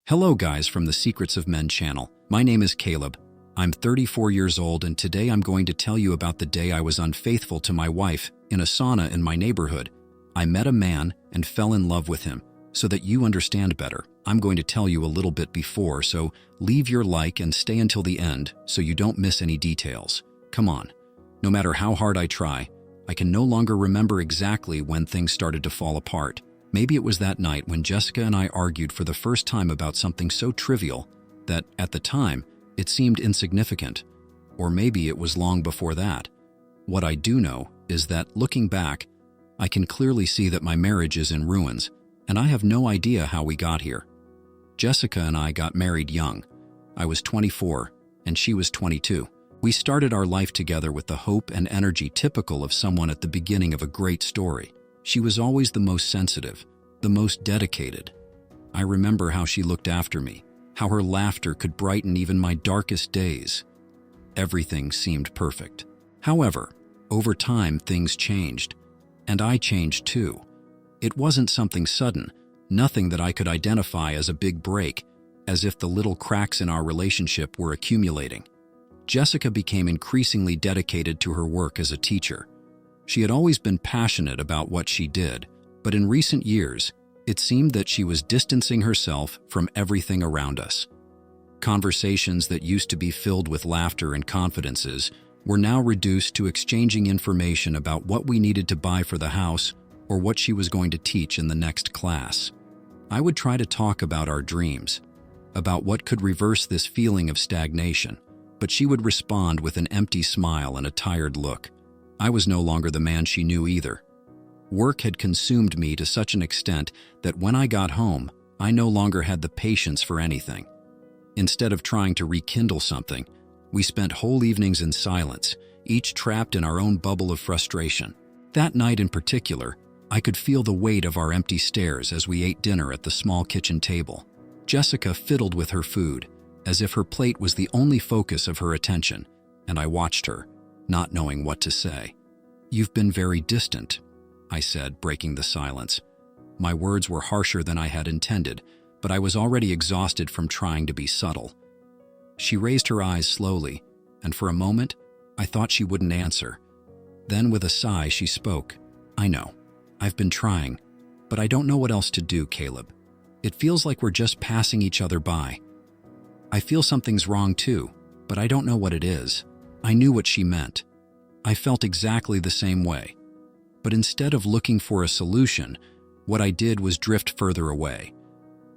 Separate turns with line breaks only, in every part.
Hello guys from the Secrets of Men channel. My name is Caleb. I'm 34 years old and today I'm going to tell you about the day I was unfaithful to my wife in a sauna in my neighborhood. I met a man and fell in love with him. So that you understand better, I'm going to tell you a little bit before, so leave your like and stay until the end so you don't miss any details. Come on. No matter how hard I try, I can no longer remember exactly when things started to fall apart. Maybe it was that night when Jessica and I argued for the first time about something so trivial that, at the time, it seemed insignificant. Or maybe it was long before that. What I do know is that, looking back, I can clearly see that my marriage is in ruins, and I have no idea how we got here. Jessica and I got married young. I was 24, and she was 22. We started our life together with the hope and energy typical of someone at the beginning of a great story. She was always the most sensitive, the most dedicated. I remember how she looked after me, how her laughter could brighten even my darkest days. Everything seemed perfect. However, over time things changed, and I changed too. It wasn't something sudden, nothing that I could identify as a big break, as if the little cracks in our relationship were accumulating. Jessica became increasingly dedicated to her work as a teacher. She had always been passionate about what she did, but in recent years, it seemed that she was distancing herself from everything around us. Conversations that used to be filled with laughter and confidences were now reduced to exchanging information about what we needed to buy for the house or what she was going to teach in the next class. I would try to talk about our dreams, about what could reverse this feeling of stagnation, but she would respond with an empty smile and a tired look. I was no longer the man she knew either. Work had consumed me to such an extent that when I got home, I no longer had the patience for anything. Instead of trying to rekindle something, we spent whole evenings in silence, each trapped in our own bubble of frustration. That night in particular, I could feel the weight of our empty stares as we ate dinner at the small kitchen table. Jessica fiddled with her food, as if her plate was the only focus of her attention, and I watched her, not knowing what to say. "You've been very distant," I said, breaking the silence. My words were harsher than I had intended, but I was already exhausted from trying to be subtle. She raised her eyes slowly, and for a moment, I thought she wouldn't answer. Then with a sigh, she spoke. "I know. I've been trying, but I don't know what else to do, Caleb. It feels like we're just passing each other by. I feel something's wrong too, but I don't know what it is." I knew what she meant. I felt exactly the same way. But instead of looking for a solution, what I did was drift further away.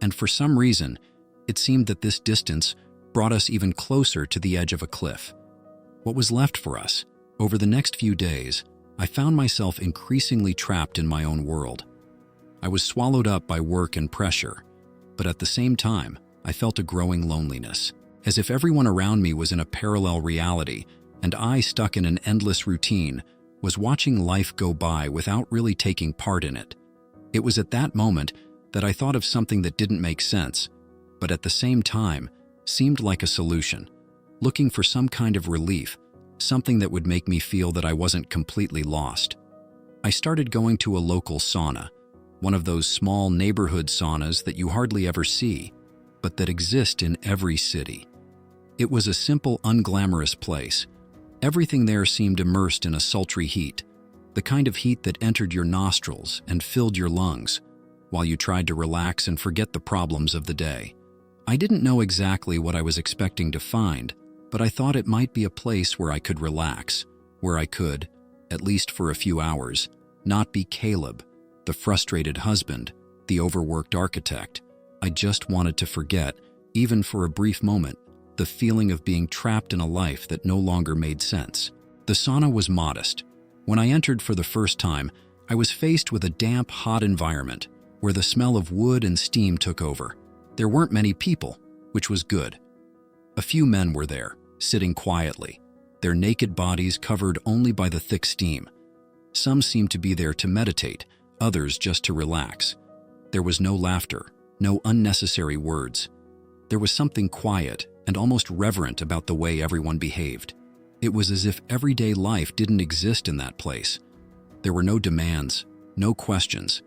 And for some reason, it seemed that this distance brought us even closer to the edge of a cliff. What was left for us? Over the next few days, I found myself increasingly trapped in my own world. I was swallowed up by work and pressure, but at the same time, I felt a growing loneliness, as if everyone around me was in a parallel reality, and I, stuck in an endless routine, was watching life go by without really taking part in it. It was at that moment that I thought of something that didn't make sense, but at the same time seemed like a solution, looking for some kind of relief, something that would make me feel that I wasn't completely lost. I started going to a local sauna, one of those small neighborhood saunas that you hardly ever see, but that exist in every city. It was a simple, unglamorous place. Everything there seemed immersed in a sultry heat, the kind of heat that entered your nostrils and filled your lungs, while you tried to relax and forget the problems of the day. I didn't know exactly what I was expecting to find, but I thought it might be a place where I could relax, where I could, at least for a few hours, not be Caleb, the frustrated husband, the overworked architect. I just wanted to forget, even for a brief moment, the feeling of being trapped in a life that no longer made sense. The sauna was modest. When I entered for the first time, I was faced with a damp, hot environment where the smell of wood and steam took over. There weren't many people, which was good. A few men were there, sitting quietly, their naked bodies covered only by the thick steam. Some seemed to be there to meditate, others just to relax. There was no laughter, no unnecessary words. There was something quiet and almost reverent about the way everyone behaved. It was as if everyday life didn't exist in that place. There were no demands, no questions.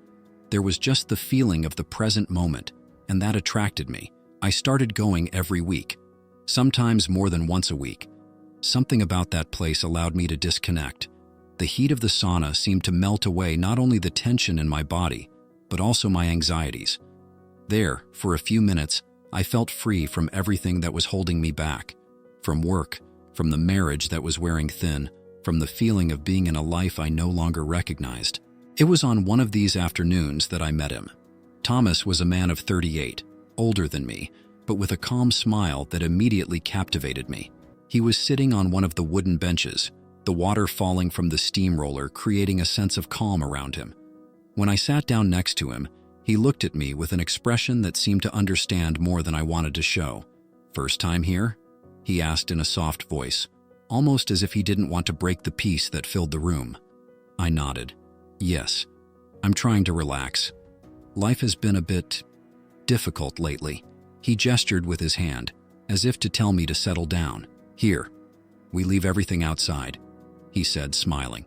There was just the feeling of the present moment, and that attracted me. I started going every week, sometimes more than once a week. Something about that place allowed me to disconnect. The heat of the sauna seemed to melt away not only the tension in my body, but also my anxieties. There, for a few minutes, I felt free from everything that was holding me back. From work, from the marriage that was wearing thin, from the feeling of being in a life I no longer recognized. It was on one of these afternoons that I met him. Thomas was a man of 38, older than me, but with a calm smile that immediately captivated me. He was sitting on one of the wooden benches, the water falling from the steamroller creating a sense of calm around him. When I sat down next to him, he looked at me with an expression that seemed to understand more than I wanted to show. "First time here?" he asked in a soft voice, almost as if he didn't want to break the peace that filled the room. I nodded. "Yes, I'm trying to relax. Life has been a bit difficult lately." He gestured with his hand, as if to tell me to settle down. "Here, we leave everything outside," he said, smiling.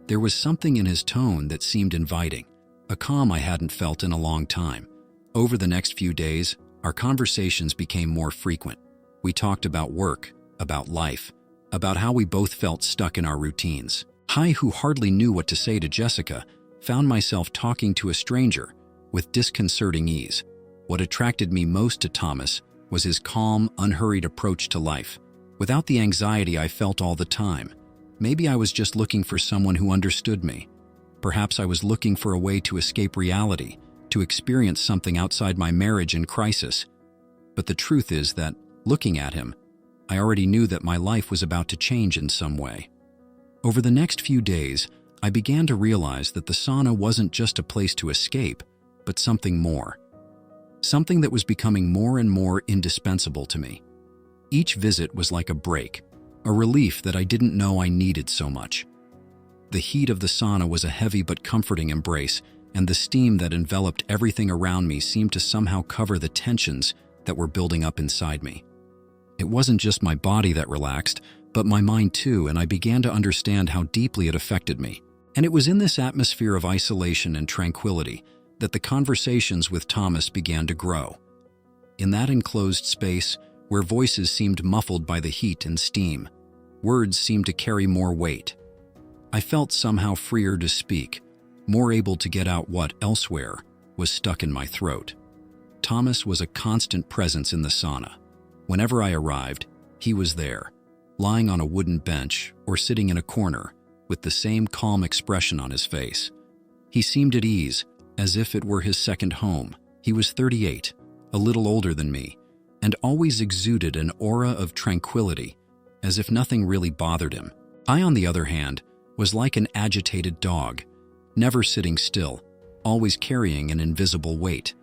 There was something in his tone that seemed inviting, a calm I hadn't felt in a long time. Over the next few days, our conversations became more frequent. We talked about work, about life, about how we both felt stuck in our routines. I, who hardly knew what to say to Jessica, found myself talking to a stranger with disconcerting ease. What attracted me most to Thomas was his calm, unhurried approach to life, without the anxiety I felt all the time. Maybe I was just looking for someone who understood me. Perhaps I was looking for a way to escape reality, to experience something outside my marriage in crisis. But the truth is that, looking at him, I already knew that my life was about to change in some way. Over the next few days, I began to realize that the sauna wasn't just a place to escape, but something more. Something that was becoming more and more indispensable to me. Each visit was like a break, a relief that I didn't know I needed so much. The heat of the sauna was a heavy but comforting embrace, and the steam that enveloped everything around me seemed to somehow cover the tensions that were building up inside me. It wasn't just my body that relaxed, but my mind too, and I began to understand how deeply it affected me. And it was in this atmosphere of isolation and tranquility that the conversations with Thomas began to grow. In that enclosed space, where voices seemed muffled by the heat and steam, words seemed to carry more weight. I felt somehow freer to speak, more able to get out what, elsewhere, was stuck in my throat. Thomas was a constant presence in the sauna. Whenever I arrived, he was there, lying on a wooden bench or sitting in a corner, with the same calm expression on his face. He seemed at ease, as if it were his second home. He was 38, a little older than me, and always exuded an aura of tranquility, as if nothing really bothered him. I, on the other hand, was like an agitated dog, never sitting still, always carrying an invisible weight.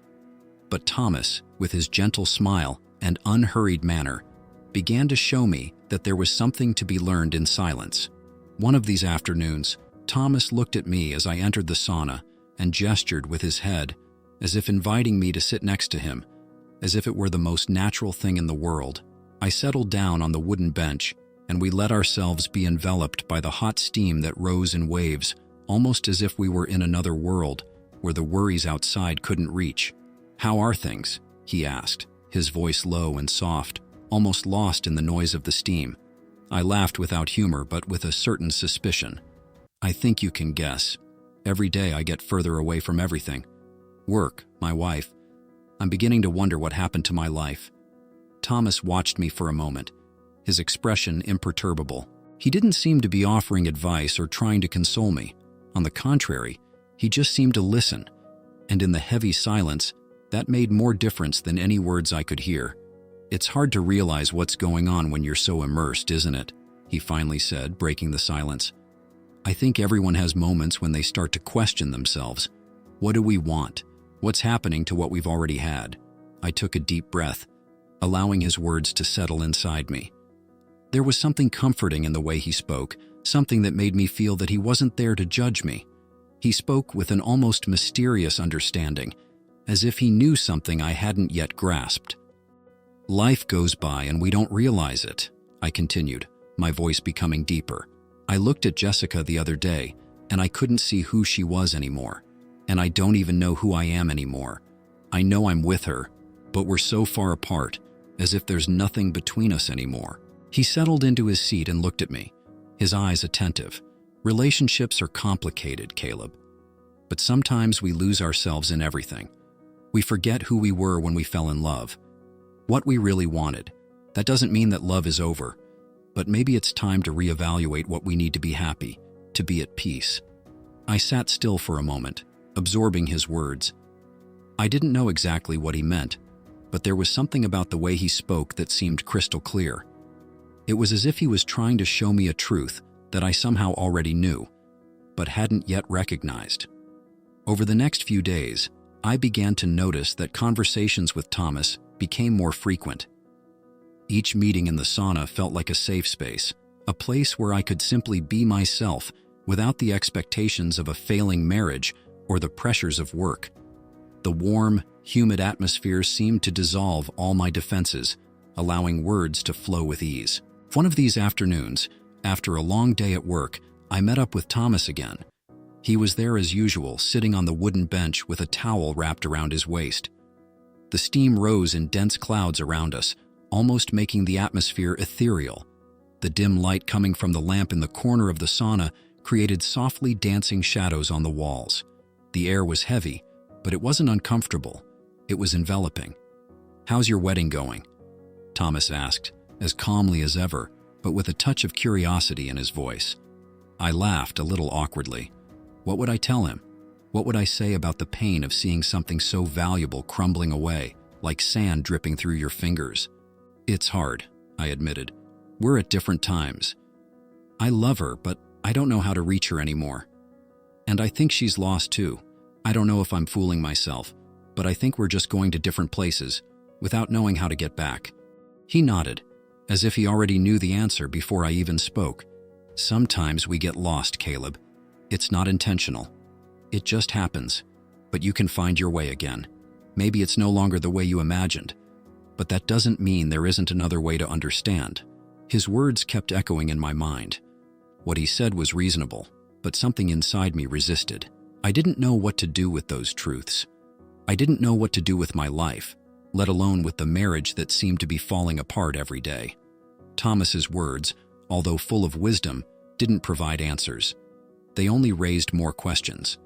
But Thomas, with his gentle smile and unhurried manner, began to show me that there was something to be learned in silence. One of these afternoons, Thomas looked at me as I entered the sauna and gestured with his head, as if inviting me to sit next to him, as if it were the most natural thing in the world. I settled down on the wooden bench, and we let ourselves be enveloped by the hot steam that rose in waves, almost as if we were in another world where the worries outside couldn't reach. "How are things?" he asked, his voice low and soft, almost lost in the noise of the steam. I laughed without humor, but with a certain suspicion. "I think you can guess. Every day I get further away from everything. Work, my wife. I'm beginning to wonder what happened to my life." Thomas watched me for a moment, his expression imperturbable. He didn't seem to be offering advice or trying to console me. On the contrary, he just seemed to listen, and in the heavy silence, that made more difference than any words I could hear. "It's hard to realize what's going on when you're so immersed, isn't it?" he finally said, breaking the silence. "I think everyone has moments when they start to question themselves. What do we want? What's happening to what we've already had?" I took a deep breath, allowing his words to settle inside me. There was something comforting in the way he spoke, something that made me feel that he wasn't there to judge me. He spoke with an almost mysterious understanding, as if he knew something I hadn't yet grasped. "Life goes by and we don't realize it," I continued, my voice becoming deeper. "I looked at Jessica the other day, and I couldn't see who she was anymore. And I don't even know who I am anymore. I know I'm with her, but we're so far apart, as if there's nothing between us anymore. He settled into his seat and looked at me, his eyes attentive. Relationships are complicated, Caleb. But sometimes we lose ourselves in everything. We forget who we were when we fell in love, what we really wanted. That doesn't mean that love is over, but maybe it's time to reevaluate what we need to be happy, to be at peace. I sat still for a moment, absorbing his words. I didn't know exactly what he meant, but there was something about the way he spoke that seemed crystal clear. It was as if he was trying to show me a truth that I somehow already knew, but hadn't yet recognized. Over the next few days, I began to notice that conversations with Thomas became more frequent. Each meeting in the sauna felt like a safe space, a place where I could simply be myself without the expectations of a failing marriage or the pressures of work. The warm, humid atmosphere seemed to dissolve all my defenses, allowing words to flow with ease. One of these afternoons, after a long day at work, I met up with Thomas again. He was there as usual, sitting on the wooden bench with a towel wrapped around his waist. The steam rose in dense clouds around us, almost making the atmosphere ethereal. The dim light coming from the lamp in the corner of the sauna created softly dancing shadows on the walls. The air was heavy, but it wasn't uncomfortable. It was enveloping. "How's your wedding going?" Thomas asked, as calmly as ever, but with a touch of curiosity in his voice. I laughed a little awkwardly. What would I tell him? What would I say about the pain of seeing something so valuable crumbling away, like sand dripping through your fingers? "It's hard," I admitted. "We're at different times. I love her, but I don't know how to reach her anymore. And I think she's lost too. I don't know if I'm fooling myself, but I think we're just going to different places, without knowing how to get back." He nodded, as if he already knew the answer before I even spoke. "Sometimes we get lost, Caleb. It's not intentional. It just happens, but you can find your way again. Maybe it's no longer the way you imagined, but that doesn't mean there isn't another way to understand." His words kept echoing in my mind. What he said was reasonable, but something inside me resisted. I didn't know what to do with those truths. I didn't know what to do with my life, let alone with the marriage that seemed to be falling apart every day. Thomas's words, although full of wisdom, didn't provide answers. They only raised more questions.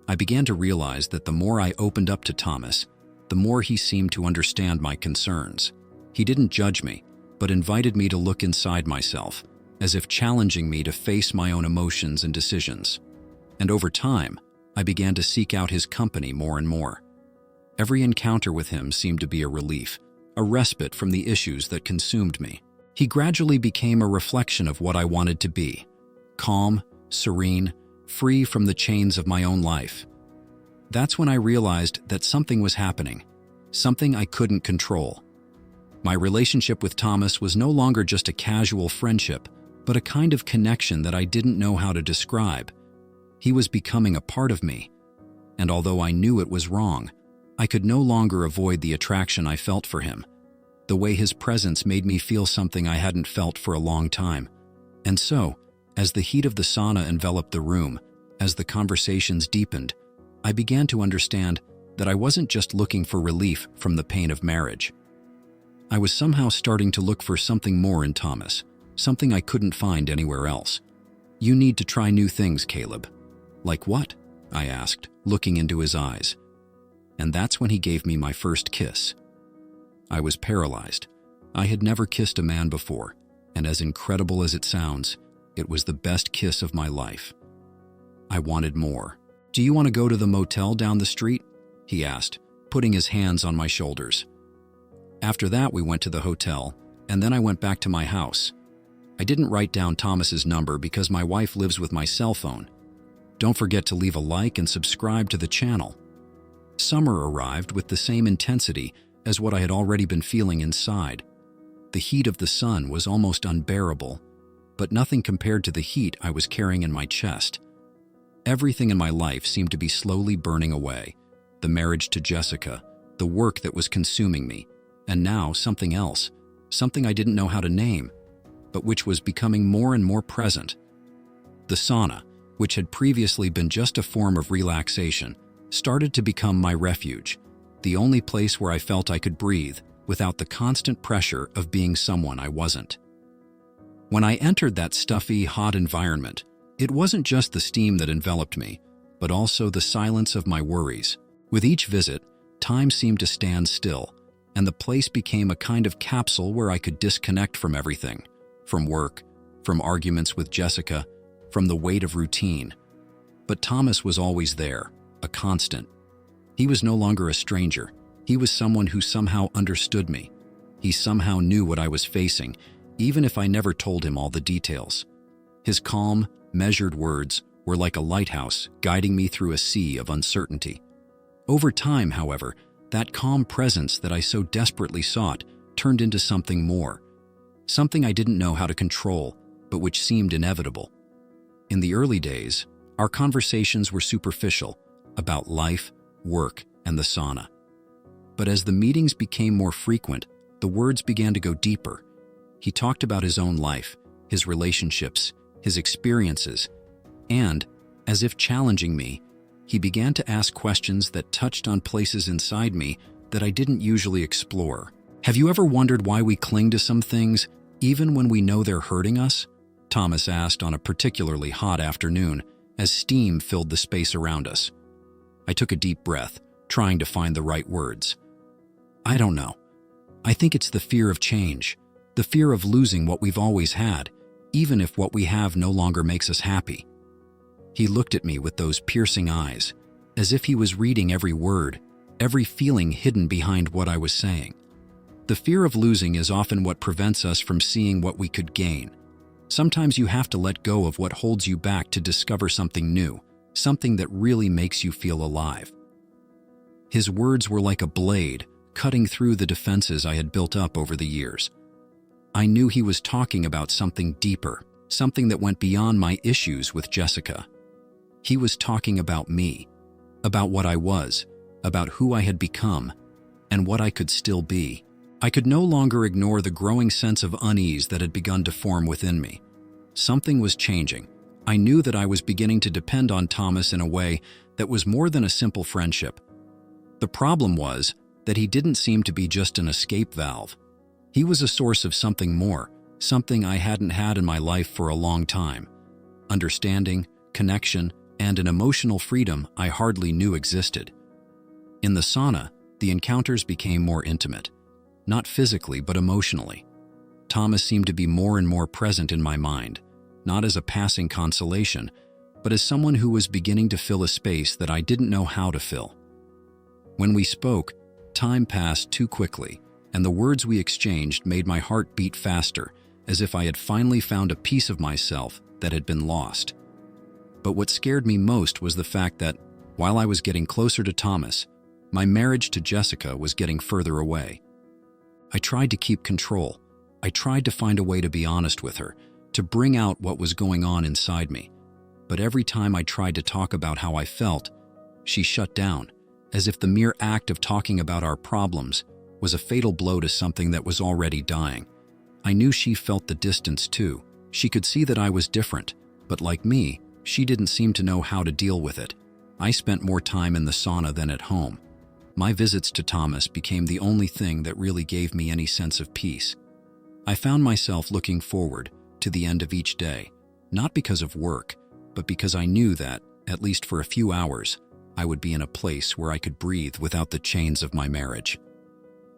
I began to realize that the more I opened up to Thomas, the more he seemed to understand my concerns. He didn't judge me, but invited me to look inside myself, as if challenging me to face my own emotions and decisions. And over time, I began to seek out his company more and more. Every encounter with him seemed to be a relief, a respite from the issues that consumed me. He gradually became a reflection of what I wanted to be: calm, serene, free from the chains of my own life. That's when I realized that something was happening, something I couldn't control. My relationship with Thomas was no longer just a casual friendship, but a kind of connection that I didn't know how to describe. He was becoming a part of me, and although I knew it was wrong, I could no longer avoid the attraction I felt for him. The way his presence made me feel something I hadn't felt for a long time. And so, as the heat of the sauna enveloped the room, as the conversations deepened, I began to understand that I wasn't just looking for relief from the pain of marriage. I was somehow starting to look for something more in Thomas, something I couldn't find anywhere else. "You need to try new things, Caleb." "Like what?" I asked, looking into his eyes. And that's when he gave me my first kiss. I was paralyzed. I had never kissed a man before, and as incredible as it sounds, it was the best kiss of my life. I wanted more. "Do you want to go to the motel down the street?" he asked, putting his hands on my shoulders. After that, we went to the hotel, and then I went back to my house. I didn't write down Thomas's number because my wife lives with my cell phone. Don't forget to leave a like and subscribe to the channel. Summer arrived with the same intensity as what I had already been feeling inside. The heat of the sun was almost unbearable, but nothing compared to the heat I was carrying in my chest. Everything in my life seemed to be slowly burning away. The marriage to Jessica, the work that was consuming me, and now something else, something I didn't know how to name, but which was becoming more and more present. The sauna, which had previously been just a form of relaxation, started to become my refuge. the only place where I felt I could breathe without the constant pressure of being someone I wasn't. When I entered that stuffy, hot environment, it wasn't just the steam that enveloped me, but also the silence of my worries. With each visit, time seemed to stand still, and the place became a kind of capsule where I could disconnect from everything, from work, from arguments with Jessica, from the weight of routine. But Thomas was always there, a constant. He was no longer a stranger. He was someone who somehow understood me. He somehow knew what I was facing, even if I never told him all the details. His calm, measured words were like a lighthouse guiding me through a sea of uncertainty. Over time, however, that calm presence that I so desperately sought turned into something more, something I didn't know how to control, but which seemed inevitable. In the early days, our conversations were superficial, about life, work, and the sauna. But as the meetings became more frequent, the words began to go deeper. He talked about his own life, his relationships, his experiences, and, as if challenging me, he began to ask questions that touched on places inside me that I didn't usually explore. Have you ever wondered why we cling to some things, even when we know they're hurting us? Thomas asked on a particularly hot afternoon, as steam filled the space around us. I took a deep breath, trying to find the right words. I don't know. I think it's the fear of change, the fear of losing what we've always had, even if what we have no longer makes us happy. He looked at me with those piercing eyes, as if he was reading every word, every feeling hidden behind what I was saying. The fear of losing is often what prevents us from seeing what we could gain. Sometimes you have to let go of what holds you back to discover something new, something that really makes you feel alive. His words were like a blade, cutting through the defenses I had built up over the years. I knew he was talking about something deeper, something that went beyond my issues with Jessica. He was talking about me, about what I was, about who I had become, and what I could still be. I could no longer ignore the growing sense of unease that had begun to form within me. Something was changing. I knew that I was beginning to depend on Thomas in a way that was more than a simple friendship. The problem was that he didn't seem to be just an escape valve. He was a source of something more, something I hadn't had in my life for a long time. Understanding, connection, and an emotional freedom I hardly knew existed. In the sauna, the encounters became more intimate. Not physically, but emotionally. Thomas seemed to be more and more present in my mind, not as a passing consolation, but as someone who was beginning to fill a space that I didn't know how to fill. When we spoke, time passed too quickly, and the words we exchanged made my heart beat faster, as if I had finally found a piece of myself that had been lost. But what scared me most was the fact that, while I was getting closer to Thomas, my marriage to Jessica was getting further away. I tried to keep control. I tried to find a way to be honest with her, to bring out what was going on inside me. But every time I tried to talk about how I felt, she shut down, as if the mere act of talking about our problems was a fatal blow to something that was already dying. I knew she felt the distance too. She could see that I was different, but like me, she didn't seem to know how to deal with it. I spent more time in the sauna than at home. My visits to Thomas became the only thing that really gave me any sense of peace. I found myself looking forward to the end of each day, not because of work, but because I knew that, at least for a few hours, I would be in a place where I could breathe without the chains of my marriage.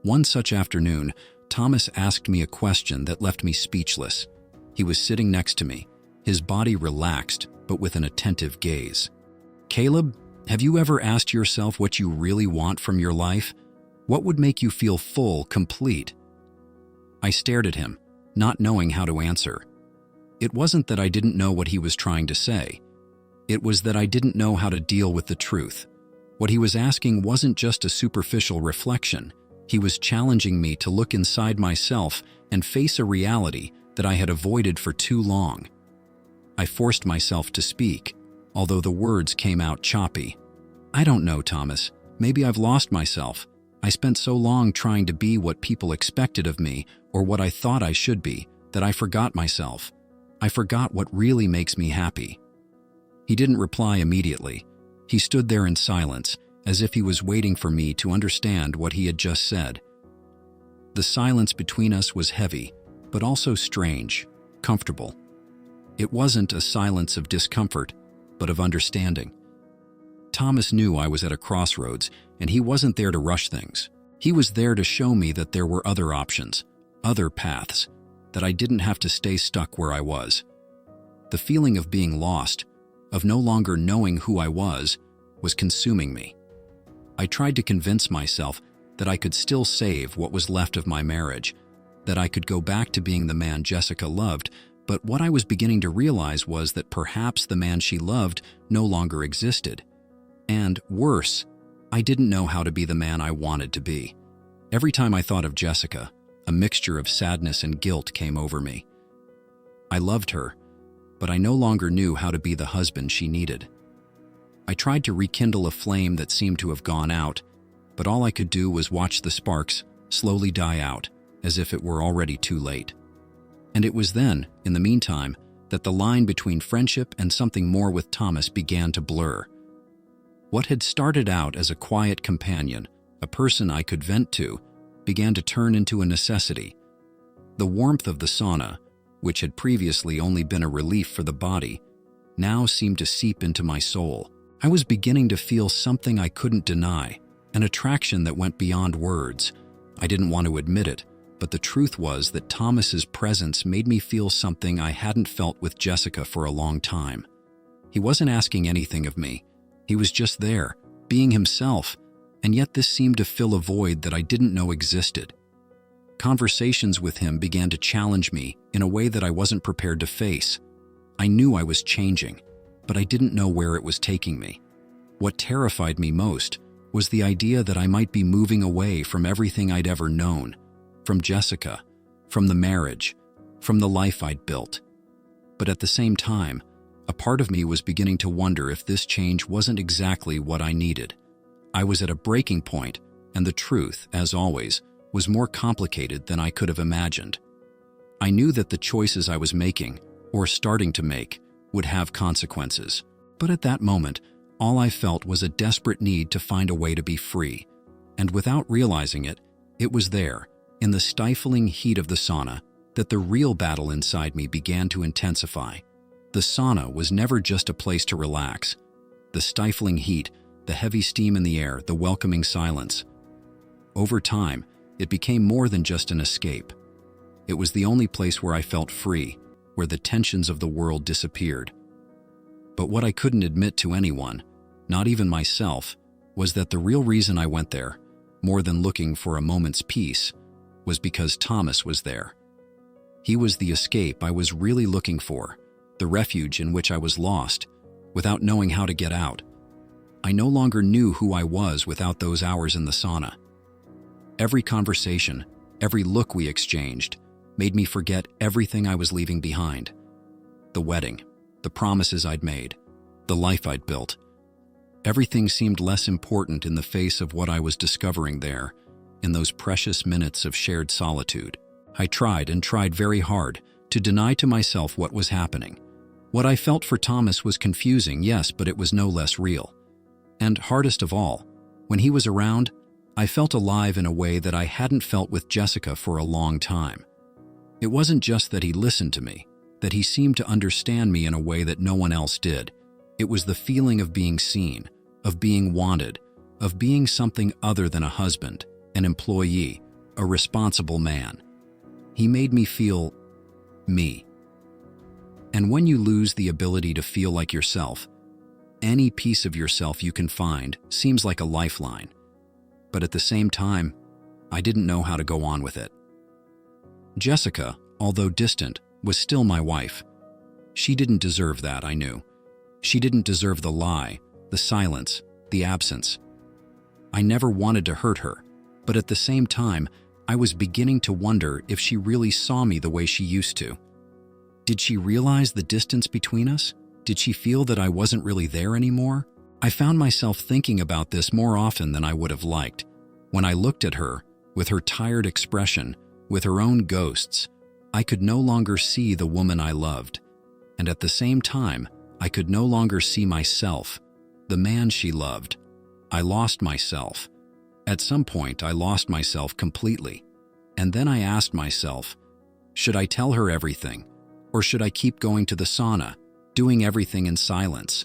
One such afternoon, Thomas asked me a question that left me speechless. He was sitting next to me, his body relaxed, but with an attentive gaze. "Caleb, have you ever asked yourself what you really want from your life? What would make you feel full, complete?" I stared at him, not knowing how to answer. It wasn't that I didn't know what he was trying to say. It was that I didn't know how to deal with the truth. What he was asking wasn't just a superficial reflection. He was challenging me to look inside myself and face a reality that I had avoided for too long. I forced myself to speak, although the words came out choppy. "I don't know, Thomas. Maybe I've lost myself. I spent so long trying to be what people expected of me, or what I thought I should be, that I forgot myself. I forgot what really makes me happy." He didn't reply immediately. He stood there in silence, as if he was waiting for me to understand what he had just said. The silence between us was heavy, but also strange, comfortable. It wasn't a silence of discomfort, but of understanding. Thomas knew I was at a crossroads, and he wasn't there to rush things. He was there to show me that there were other options, other paths, that I didn't have to stay stuck where I was. The feeling of being lost, of no longer knowing who I was consuming me. I tried to convince myself that I could still save what was left of my marriage, that I could go back to being the man Jessica loved, but what I was beginning to realize was that perhaps the man she loved no longer existed. And worse, I didn't know how to be the man I wanted to be. Every time I thought of Jessica, a mixture of sadness and guilt came over me. I loved her, but I no longer knew how to be the husband she needed. I tried to rekindle a flame that seemed to have gone out, but all I could do was watch the sparks slowly die out, as if it were already too late. And it was then, in the meantime, that the line between friendship and something more with Thomas began to blur. What had started out as a quiet companion, a person I could vent to, began to turn into a necessity. The warmth of the sauna, which had previously only been a relief for the body, now seemed to seep into my soul. I was beginning to feel something I couldn't deny, an attraction that went beyond words. I didn't want to admit it, but the truth was that Thomas's presence made me feel something I hadn't felt with Jessica for a long time. He wasn't asking anything of me. He was just there, being himself, and yet this seemed to fill a void that I didn't know existed. Conversations with him began to challenge me in a way that I wasn't prepared to face. I knew I was changing, but I didn't know where it was taking me. What terrified me most was the idea that I might be moving away from everything I'd ever known, from Jessica, from the marriage, from the life I'd built. But at the same time, a part of me was beginning to wonder if this change wasn't exactly what I needed. I was at a breaking point, and the truth, as always, was more complicated than I could have imagined. I knew that the choices I was making, or starting to make, would have consequences. But at that moment, all I felt was a desperate need to find a way to be free. And without realizing it, it was there, in the stifling heat of the sauna, that the real battle inside me began to intensify. The sauna was never just a place to relax. The stifling heat, the heavy steam in the air, the welcoming silence. Over time, it became more than just an escape. It was the only place where I felt free, where the tensions of the world disappeared. But what I couldn't admit to anyone, not even myself, was that the real reason I went there, more than looking for a moment's peace, was because Thomas was there. He was the escape I was really looking for, the refuge in which I was lost, without knowing how to get out. I no longer knew who I was without those hours in the sauna. Every conversation, every look we exchanged, made me forget everything I was leaving behind. The wedding, the promises I'd made, the life I'd built. Everything seemed less important in the face of what I was discovering there, in those precious minutes of shared solitude. I tried and tried very hard to deny to myself what was happening. What I felt for Thomas was confusing, yes, but it was no less real. And hardest of all, when he was around, I felt alive in a way that I hadn't felt with Jessica for a long time. It wasn't just that he listened to me, that he seemed to understand me in a way that no one else did. It was the feeling of being seen, of being wanted, of being something other than a husband, an employee, a responsible man. He made me feel me. And when you lose the ability to feel like yourself, any piece of yourself you can find seems like a lifeline. But at the same time, I didn't know how to go on with it. Jessica, although distant, was still my wife. She didn't deserve that, I knew. She didn't deserve the lie, the silence, the absence. I never wanted to hurt her, but at the same time, I was beginning to wonder if she really saw me the way she used to. Did she realize the distance between us? Did she feel that I wasn't really there anymore? I found myself thinking about this more often than I would have liked. When I looked at her, with her tired expression, with her own ghosts, I could no longer see the woman I loved. And at the same time, I could no longer see myself, the man she loved. I lost myself. At some point, I lost myself completely. And then I asked myself, should I tell her everything? Or should I keep going to the sauna, doing everything in silence?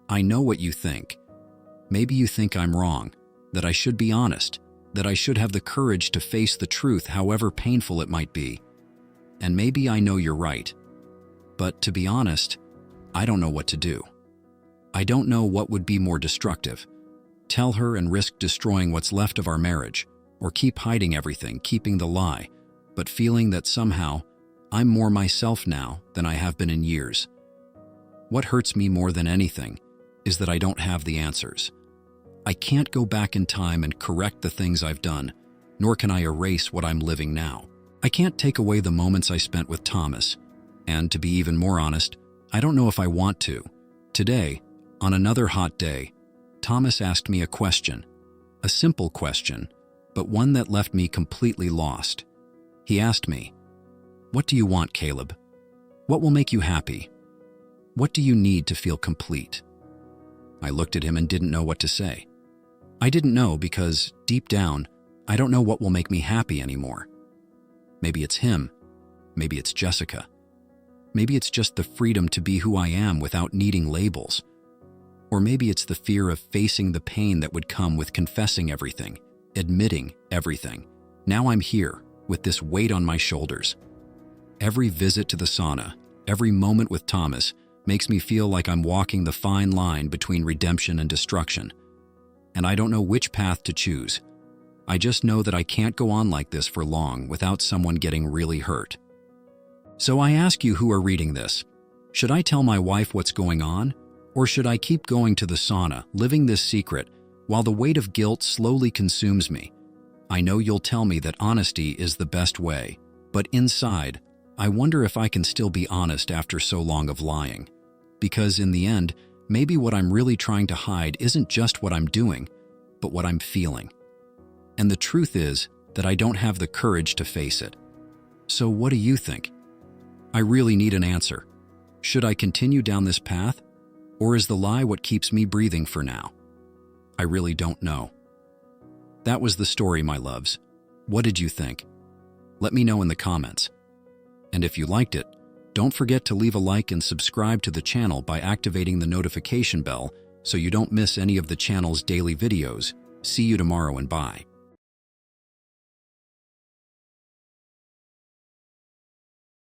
I know what you think. Maybe you think I'm wrong, that I should be honest, that I should have the courage to face the truth however painful it might be. And maybe I know you're right. But to be honest, I don't know what to do. I don't know what would be more destructive. Tell her and risk destroying what's left of our marriage, or keep hiding everything, keeping the lie, but feeling that somehow I'm more myself now than I have been in years. What hurts me more than anything is that I don't have the answers. I can't go back in time and correct the things I've done, nor can I erase what I'm living now. I can't take away the moments I spent with Thomas, and to be even more honest, I don't know if I want to. Today, on another hot day, Thomas asked me a question, a simple question, but one that left me completely lost. He asked me, "What do you want, Caleb? What will make you happy? What do you need to feel complete?" I looked at him and didn't know what to say. I didn't know because, deep down, I don't know what will make me happy anymore. Maybe it's him. Maybe it's Jessica. Maybe it's just the freedom to be who I am without needing labels. Or maybe it's the fear of facing the pain that would come with confessing everything, admitting everything. Now I'm here, with this weight on my shoulders. Every visit to the sauna, every moment with Thomas, makes me feel like I'm walking the fine line between redemption and destruction. And I don't know which path to choose. I just know that I can't go on like this for long without someone getting really hurt. So I ask you who are reading this, should I tell my wife what's going on? Or should I keep going to the sauna, living this secret, while the weight of guilt slowly consumes me? I know you'll tell me that honesty is the best way, but inside, I wonder if I can still be honest after so long of lying. Because in the end, maybe what I'm really trying to hide isn't just what I'm doing, but what I'm feeling. And the truth is that I don't have the courage to face it. So what do you think? I really need an answer. Should I continue down this path? Or is the lie what keeps me breathing for now? I really don't know. That was the story, my loves. What did you think? Let me know in the comments. And if you liked it, don't forget to leave a like and subscribe to the channel by activating the notification bell so you don't miss any of the channel's daily videos. See you tomorrow and bye.